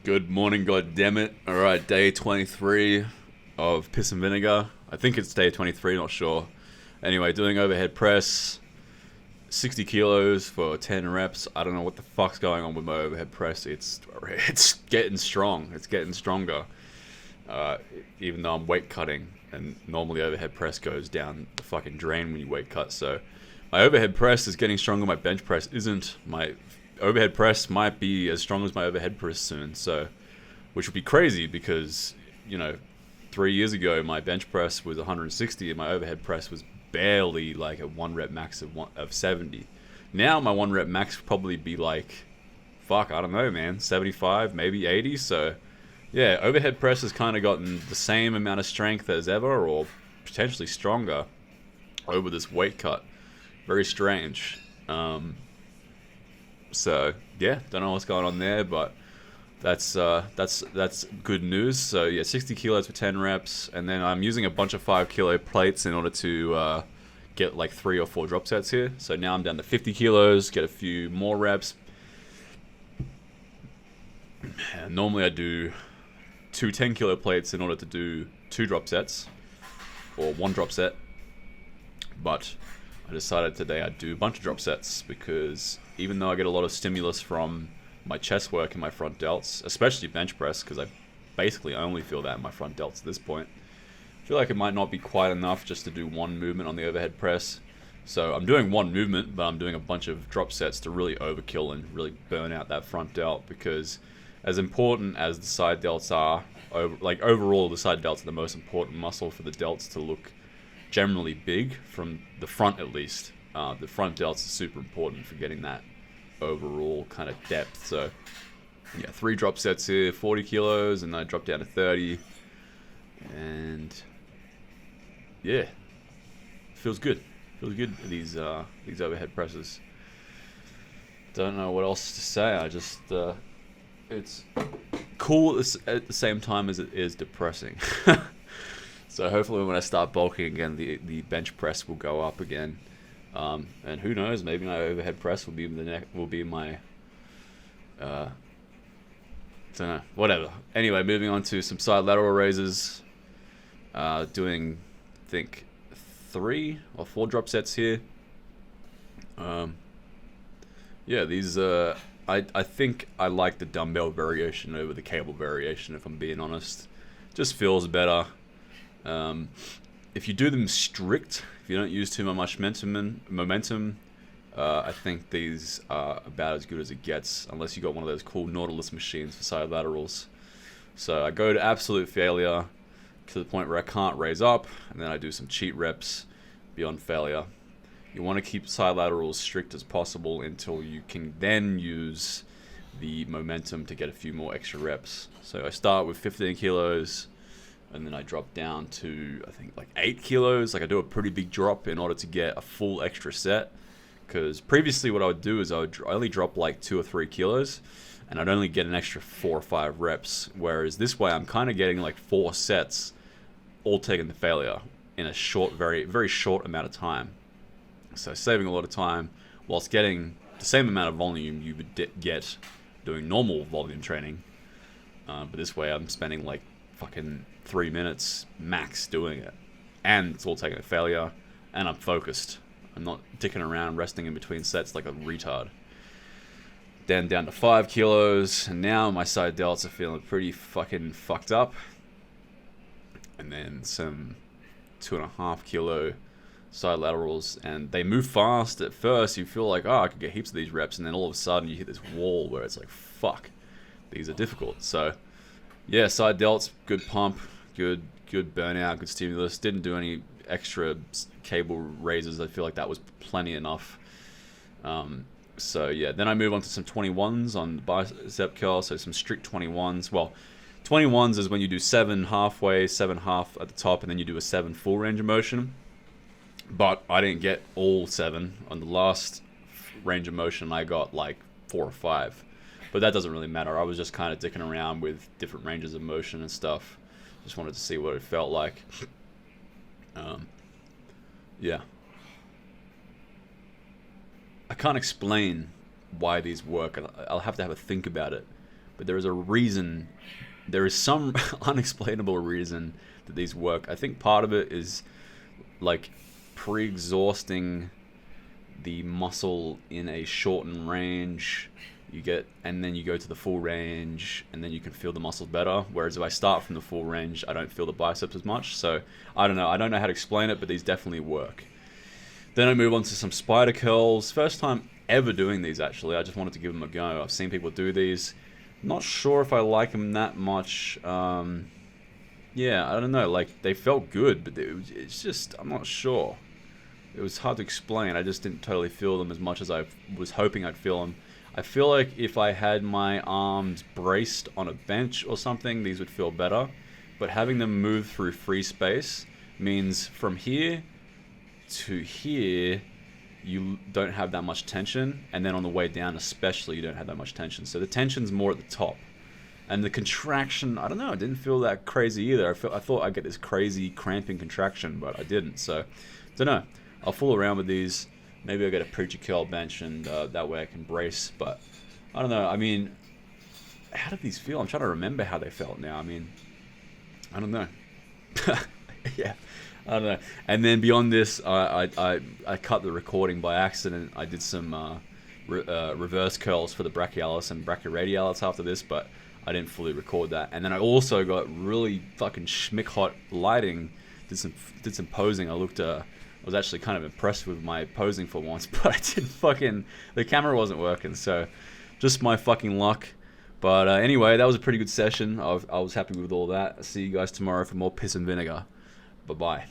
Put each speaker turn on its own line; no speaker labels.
Good morning, goddammit. Alright, day 23 of Piss and Vinegar. I think it's day 23, not sure. Anyway, doing overhead press, 60 kilos for 10 reps. I don't know what the fuck's going on with my overhead press. It's getting strong. It's getting stronger. Even though I'm weight cutting, and normally overhead press goes down the fucking drain when you weight cut. So my overhead press is getting stronger. My bench press isn't. My overhead press might be as strong as my overhead press soon. So, which would be crazy because 3 years ago my bench press was 160 and my overhead press was barely like a one rep max of 70. Now my one rep max would probably be like, I don't know, man, 75, maybe 80. So yeah, overhead press has kind of gotten the same amount of strength as ever, or potentially stronger, over this weight cut. Very strange. So yeah, don't know what's going on there, but that's good news. So yeah, 60 kilos for 10 reps, and then I'm using a bunch of 5 kilo plates in order to get like 3 or 4 drop sets here. So now I'm down to 50 kilos, get a few more reps. And normally I do 2 10 kilo plates in order to do 2 drop sets, or 1 drop set, but I decided today I'd do a bunch of drop sets because even though I get a lot of stimulus from my chest work and my front delts, especially bench press, because I basically only feel that in my front delts at this point, I feel like it might not be quite enough just to do one movement on the overhead press. So I'm doing one movement, but I'm doing a bunch of drop sets to really overkill and really burn out that front delt, because as important as the side delts are, overall the side delts are the most important muscle for the delts to look generally big, from the front at least. The front delts are super important for getting that overall kind of depth. So yeah, 3 drop sets here, 40 kilos, and then I drop down to 30, and yeah, feels good. Feels good, these overhead presses. Don't know what else to say. I just it's cool at the same time as it is depressing. So hopefully when I start bulking again, the bench press will go up again. And who knows, maybe my overhead press will be my don't know, whatever. Anyway, moving on to some side lateral raises. Doing, I think, 3 or 4 drop sets here. Yeah, these I think I like the dumbbell variation over the cable variation, if I'm being honest. Just feels better. If you do them strict, if you don't use too much momentum, I think these are about as good as it gets, unless you got one of those cool Nautilus machines for side laterals. So I go to absolute failure to the point where I can't raise up, and then I do some cheat reps beyond failure. You want to keep side laterals strict as possible until you can then use the momentum to get a few more extra reps. So I start with 15 kilos, and then I drop down to, I think, like 8 kilos. Like, I do a pretty big drop in order to get a full extra set. Because previously what I would do is I would only drop like 2 or 3 kilos, and I'd only get an extra 4 or 5 reps. Whereas this way I'm kind of getting like 4 sets, all taken to failure in a short, very, very short amount of time. So saving a lot of time whilst getting the same amount of volume you would get doing normal volume training. But this way I'm spending like fucking 3 minutes max doing it, and it's all taken to failure, and I'm focused. I'm not dicking around resting in between sets like a retard. Then down to 5 kilos, and now my side delts are feeling pretty fucking fucked up. And then some 2.5 kilo side laterals, and they move fast. At first you feel like, I could get heaps of these reps, and then all of a sudden you hit this wall where it's like, fuck, these are difficult. So yeah, side delts, good pump, good burnout, good stimulus. Didn't do any extra cable raises. I feel like that was plenty enough. So yeah, then I move on to some 21s on the bicep curl. So some strict 21s. Well, 21s is when you do 7 halfway, 7 half at the top, and then you do a 7 full range of motion. But I didn't get all 7 on the last range of motion. I got like 4 or 5. But that doesn't really matter. I was just kind of dicking around with different ranges of motion and stuff. Just wanted to see what it felt like. Yeah. I can't explain why these work. I'll have to have a think about it. but there is a reason. There is some unexplainable reason that these work. I think part of it is like pre-exhausting the muscle in a shortened range. And then you go to the full range, and then you can feel the muscles better. Whereas if I start from the full range, I don't feel the biceps as much. So I don't know. I don't know how to explain it, but these definitely work. Then I move on to some spider curls. First time ever doing these, actually. I just wanted to give them a go. I've seen people do these. Not sure if I like them that much. Yeah, I don't know. Like, they felt good, but it's just, I'm not sure. It was hard to explain. I just didn't totally feel them as much as I was hoping I'd feel them. I feel like if I had my arms braced on a bench or something, these would feel better. But having them move through free space means from here to here, you don't have that much tension. And then on the way down especially, you don't have that much tension. So the tension's more at the top. And the contraction, I don't know, it didn't feel that crazy either. I thought I'd get this crazy cramping contraction, but I didn't. So, don't know. I'll fool around with these. Maybe I'll get a preacher curl bench, and that way I can brace. But I don't know. I mean, how did these feel? I'm trying to remember how they felt now. I mean, I don't know. Yeah, I don't know. And then beyond this, I cut the recording by accident. I did some reverse curls for the brachialis and brachyradialis after this, but I didn't fully record that. And then I also got really fucking schmick hot lighting. Did some posing. I was actually kind of impressed with my posing for once, but the camera wasn't working, so just my fucking luck. But anyway, that was a pretty good session. I was happy with all that. I'll see you guys tomorrow for more piss and vinegar. Bye-bye.